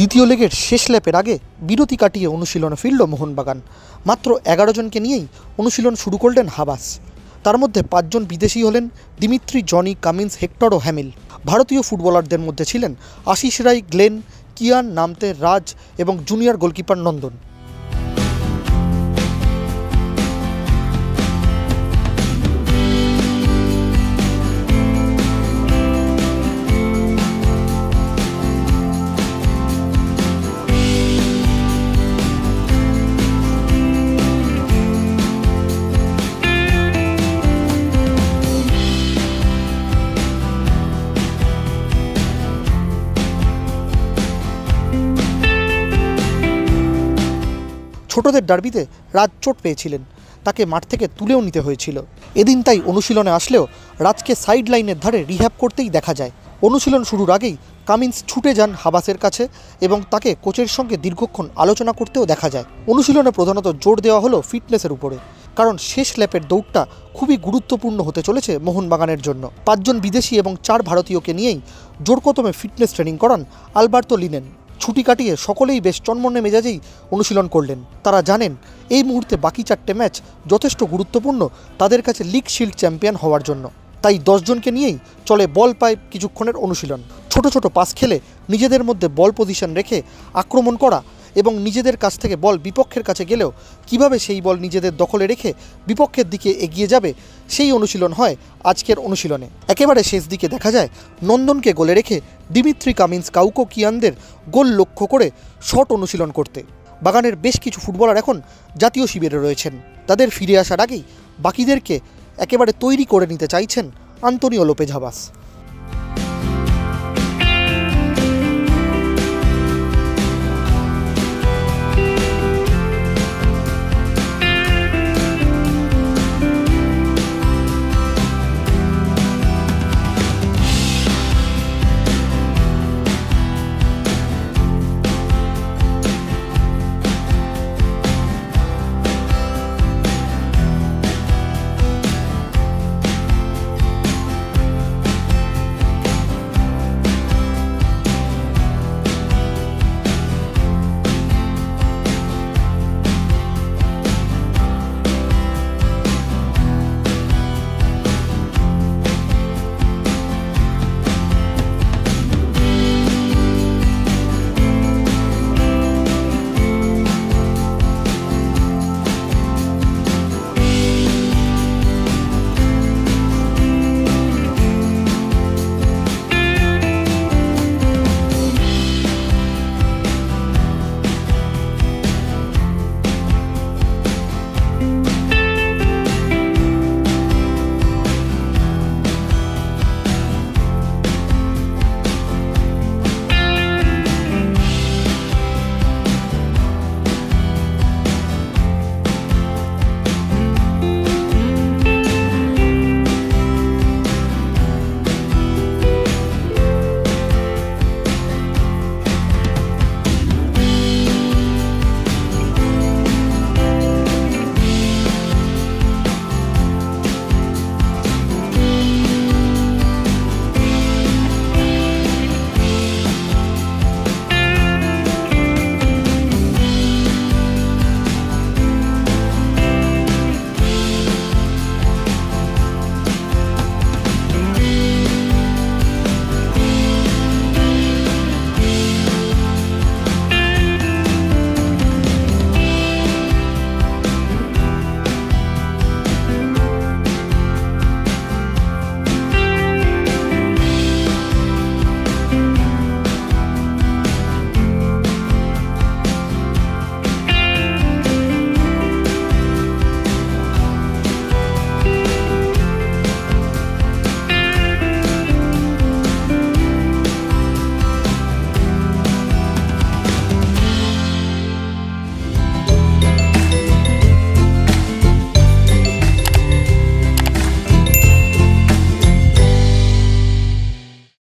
দ্বিতীয় লেগের শেষ ল্যাপের আগে বিরতি কাটিয়ে অনুশীলনে ফিরল মোহনবাগান। মাত্র 11 জনকে নিয়েই অনুশীলন শুরু করলেন হাবাস। তার মধ্যে 5 জন বিদেশি হলেন দিমিত্রি, জনি, কামিন্স, হেক্টর ও হ্যামিল। ভারতীয় ফুটবলারদের মধ্যে ছিলেন আশিস রায়, গ্লেন, কিয়ান, নামতে, রাজ এবং জুনিয়র গোলকিপার নন্দন। ছোটদের ডার্বিতে রাজ চোট পেয়েছিলেন, তাকে মাঠ থেকে তুলেও নিতে হয়েছিল। এদিন তাই অনুশীলনে আসলেও রাজকে সাইড লাইনের ধারে রিহ্যাব করতেই দেখা যায়। অনুশীলন শুরুর আগেই কামিন্স ছুটে যান হাবাসের কাছে এবং তাকে কোচের সঙ্গে দীর্ঘক্ষণ আলোচনা করতেও দেখা যায়। অনুশীলনে প্রধানত জোর দেওয়া হলো ফিটনেসের উপরে, কারণ শেষ ল্যাপের দৌড়টা খুবই গুরুত্বপূর্ণ হতে চলেছে মোহনবাগানের জন্য। 5 জন বিদেশি এবং 4 ভারতীয়কে নিয়েই জোরকদমে ফিটনেস ট্রেনিং করান আলবার্তো লিনেন। ছুটি কাটিয়ে সকলেই বেশ চনমনে মেজাজেই অনুশীলন করলেন। তারা জানেন এই মুহূর্তে বাকি 4টে ম্যাচ যথেষ্ট গুরুত্বপূর্ণ তাদের কাছে লিগ শিল্ড চ্যাম্পিয়ন হওয়ার জন্য। তাই 10 জনকে নিয়েই চলে বল পায় কিছুক্ষণের অনুশীলন। ছোট ছোট পাস খেলে নিজেদের মধ্যে বল পজিশন রেখে আক্রমণ করা এবং নিজেদের কাছ থেকে বল বিপক্ষের কাছে গেলেও কিভাবে সেই বল নিজেদের দখলে রেখে বিপক্ষের দিকে এগিয়ে যাবে সেই অনুশীলন হয় আজকের অনুশীলনে। একেবারে শেষ দিকে দেখা যায় নন্দনকে গোলে রেখে দিমিত্রি, কামিন্স, কাউকো, কিয়ানদের গোল লক্ষ্য করে শট অনুশীলন করতে। বাগানের বেশ কিছু ফুটবলার এখন জাতীয় শিবিরে রয়েছেন। তাদের ফিরে আসার আগেই বাকিদেরকে একেবারে তৈরি করে নিতে চাইছেন আন্তোনিও লোপেজ হাবাস।